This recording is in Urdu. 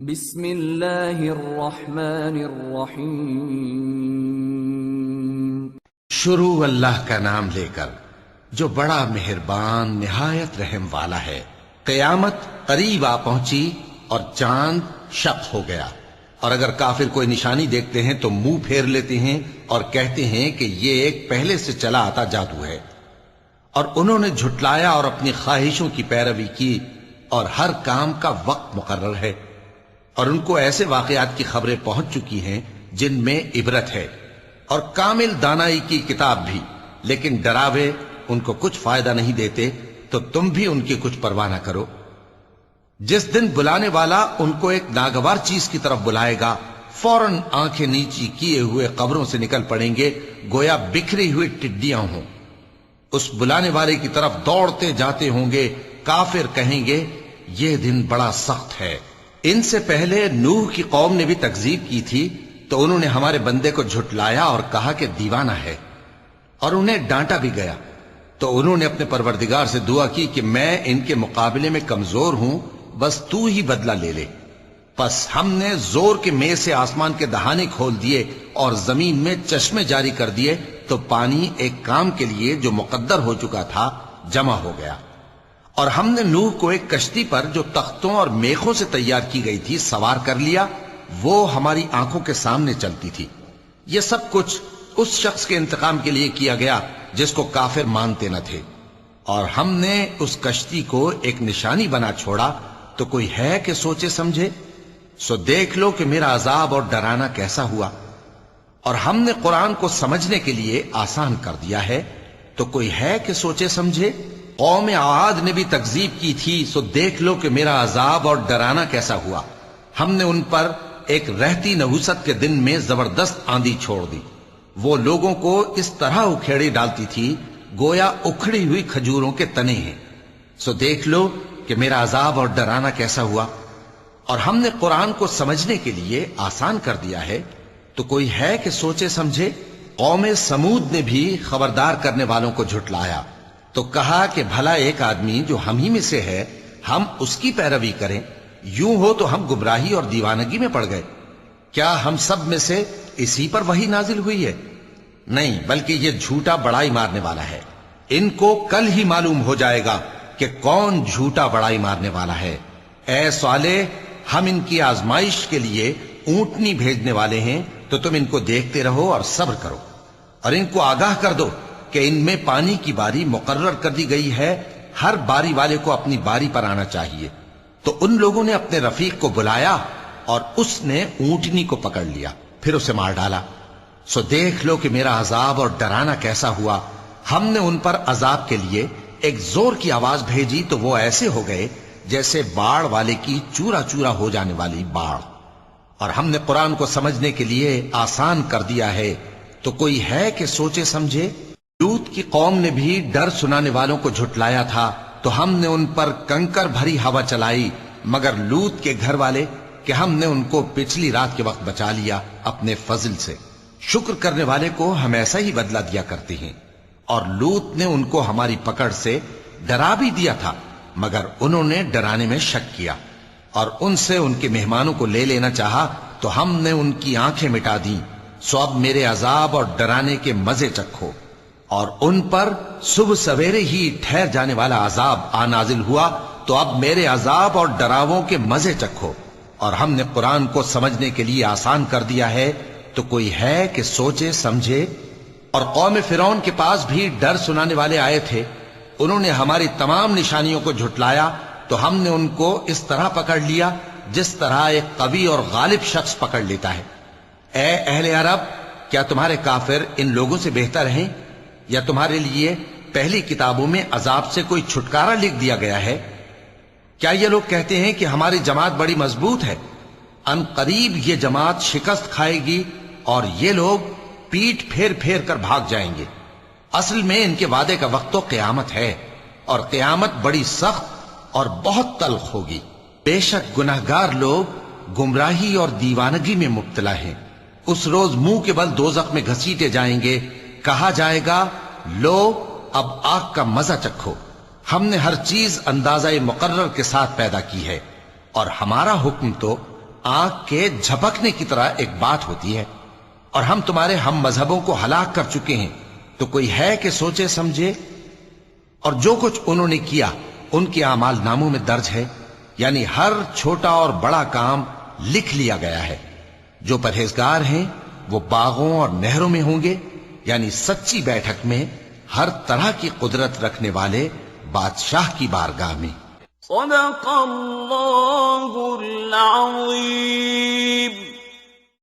بسم اللہ الرحمن الرحیم۔ شروع اللہ کا نام لے کر جو بڑا مہربان نہایت رحم والا ہے۔ قیامت قریب آ پہنچی اور چاند شق ہو گیا، اور اگر کافر کوئی نشانی دیکھتے ہیں تو منہ پھیر لیتے ہیں اور کہتے ہیں کہ یہ ایک پہلے سے چلا آتا جادو ہے، اور انہوں نے جھٹلایا اور اپنی خواہشوں کی پیروی کی، اور ہر کام کا وقت مقرر ہے، اور ان کو ایسے واقعات کی خبریں پہنچ چکی ہیں جن میں عبرت ہے، اور کامل دانائی کی کتاب بھی، لیکن ڈراوے ان کو کچھ فائدہ نہیں دیتے، تو تم بھی ان کی کچھ پرواہ نہ کرو۔ جس دن بلانے والا ان کو ایک ناگوار چیز کی طرف بلائے گا، فوراً آنکھیں نیچی کیے ہوئے قبروں سے نکل پڑیں گے گویا بکھری ہوئی ٹڈیاں ہوں۔ اس بلانے والے کی طرف دوڑتے جاتے ہوں گے۔ کافر کہیں گے یہ دن بڑا سخت ہے۔ ان سے پہلے نوح کی قوم نے بھی تکذیب کی تھی، تو انہوں نے ہمارے بندے کو جھٹلایا اور کہا کہ دیوانہ ہے، اور انہیں ڈانٹا بھی گیا۔ تو انہوں نے اپنے پروردگار سے دعا کی کہ میں ان کے مقابلے میں کمزور ہوں، بس تو ہی بدلہ لے لے۔ پس ہم نے زور کے میل سے آسمان کے دہانے کھول دیے اور زمین میں چشمے جاری کر دیے، تو پانی ایک کام کے لیے جو مقدر ہو چکا تھا جمع ہو گیا۔ اور ہم نے نوح کو ایک کشتی پر جو تختوں اور میخوں سے تیار کی گئی تھی سوار کر لیا، وہ ہماری آنکھوں کے سامنے چلتی تھی۔ یہ سب کچھ اس شخص کے انتقام کے لیے کیا گیا جس کو کافر مانتے نہ تھے، اور ہم نے اس کشتی کو ایک نشانی بنا چھوڑا، تو کوئی ہے کہ سوچے سمجھے؟ سو دیکھ لو کہ میرا عذاب اور ڈرانا کیسا ہوا۔ اور ہم نے قرآن کو سمجھنے کے لیے آسان کر دیا ہے، تو کوئی ہے کہ سوچے سمجھے؟ قوم عاد نے بھی تکذیب کی تھی، سو دیکھ لو کہ میرا عذاب اور ڈرانا کیسا ہوا۔ ہم نے ان پر ایک رہتی نحوست کے دن میں زبردست آندھی چھوڑ دی، وہ لوگوں کو اس طرح اکھیڑی ڈالتی تھی گویا اکھڑی ہوئی کھجوروں کے تنے ہیں۔ سو دیکھ لو کہ میرا عذاب اور ڈرانا کیسا ہوا۔ اور ہم نے قرآن کو سمجھنے کے لیے آسان کر دیا ہے، تو کوئی ہے کہ سوچے سمجھے؟ قوم سمود نے بھی خبردار کرنے والوں کو جھٹلایا، تو کہا کہ بھلا ایک آدمی جو ہم ہی میں سے ہے، ہم اس کی پیروی کریں؟ یوں ہو تو ہم گمراہی اور دیوانگی میں پڑ گئے۔ کیا ہم سب میں سے اسی پر وحی نازل ہوئی ہے؟ نہیں، بلکہ یہ جھوٹا بڑائی مارنے والا ہے۔ ان کو کل ہی معلوم ہو جائے گا کہ کون جھوٹا بڑائی مارنے والا ہے۔ اے صالح، ہم ان کی آزمائش کے لیے اونٹنی بھیجنے والے ہیں، تو تم ان کو دیکھتے رہو اور صبر کرو، اور ان کو آگاہ کر دو کہ ان میں پانی کی باری مقرر کر دی گئی ہے، ہر باری والے کو اپنی باری پر آنا چاہیے۔ تو ان لوگوں نے اپنے رفیق کو بلایا، اور اس نے اونٹنی کو پکڑ لیا، پھر اسے مار ڈالا۔ سو دیکھ لو کہ میرا عذاب اور ڈرانا کیسا ہوا۔ ہم نے ان پر عذاب کے لیے ایک زور کی آواز بھیجی، تو وہ ایسے ہو گئے جیسے باڑ والے کی چورا چورا ہو جانے والی باڑ۔ اور ہم نے قرآن کو سمجھنے کے لیے آسان کر دیا ہے، تو کوئی ہے کہ سوچے سمجھے؟ لوط کی قوم نے بھی ڈر سنانے والوں کو جھٹلایا تھا، تو ہم نے ان پر کنکر بھری ہوا چلائی، مگر لوط کے گھر والے کہ ہم نے ان کو پچھلی رات کے وقت بچا لیا اپنے فضل سے۔ شکر کرنے والے کو ہم ایسا ہی بدلہ دیا کرتے ہیں۔ اور لوط نے ان کو ہماری پکڑ سے ڈرا بھی دیا تھا، مگر انہوں نے ڈرانے میں شک کیا، اور ان سے ان کے مہمانوں کو لے لینا چاہا، تو ہم نے ان کی آنکھیں مٹا دیں۔ سو اب میرے عذاب اور ڈرانے کے مزے چکھو۔ اور ان پر صبح سویرے ہی ٹھہر جانے والا عذاب آ نازل ہوا، تو اب میرے عذاب اور ڈراووں کے مزے چکھو۔ اور ہم نے قرآن کو سمجھنے کے لیے آسان کر دیا ہے، تو کوئی ہے کہ سوچے سمجھے؟ اور قوم فرعون کے پاس بھی ڈر سنانے والے آئے تھے، انہوں نے ہماری تمام نشانیوں کو جھٹلایا، تو ہم نے ان کو اس طرح پکڑ لیا جس طرح ایک قوی اور غالب شخص پکڑ لیتا ہے۔ اے اہل عرب، کیا تمہارے کافر ان لوگوں سے بہتر ہیں؟ یا تمہارے لیے پہلی کتابوں میں عذاب سے کوئی چھٹکارا لکھ دیا گیا ہے؟ کیا یہ لوگ کہتے ہیں کہ ہماری جماعت بڑی مضبوط ہے؟ ان قریب یہ جماعت شکست کھائے گی، اور یہ لوگ پیٹ پھیر پھیر کر بھاگ جائیں گے۔ اصل میں ان کے وعدے کا وقت تو قیامت ہے، اور قیامت بڑی سخت اور بہت تلخ ہوگی۔ بے شک گناہگار لوگ گمراہی اور دیوانگی میں مبتلا ہیں۔ اس روز منہ کے بل دوزخ میں گھسیٹے جائیں گے، کہا جائے گا لو اب آگ کا مزہ چکھو۔ ہم نے ہر چیز اندازہ مقرر کے ساتھ پیدا کی ہے، اور ہمارا حکم تو آنکھ کے جھپکنے کی طرح ایک بات ہوتی ہے، اور ہم تمہارے ہم مذہبوں کو ہلاک کر چکے ہیں، تو کوئی ہے کہ سوچے سمجھے؟ اور جو کچھ انہوں نے کیا ان کے اعمال ناموں میں درج ہے، یعنی ہر چھوٹا اور بڑا کام لکھ لیا گیا ہے۔ جو پرہیزگار ہیں وہ باغوں اور نہروں میں ہوں گے، یعنی سچی بیٹھک میں، ہر طرح کی قدرت رکھنے والے بادشاہ کی بارگاہ میں۔ صدق اللہ العظیم۔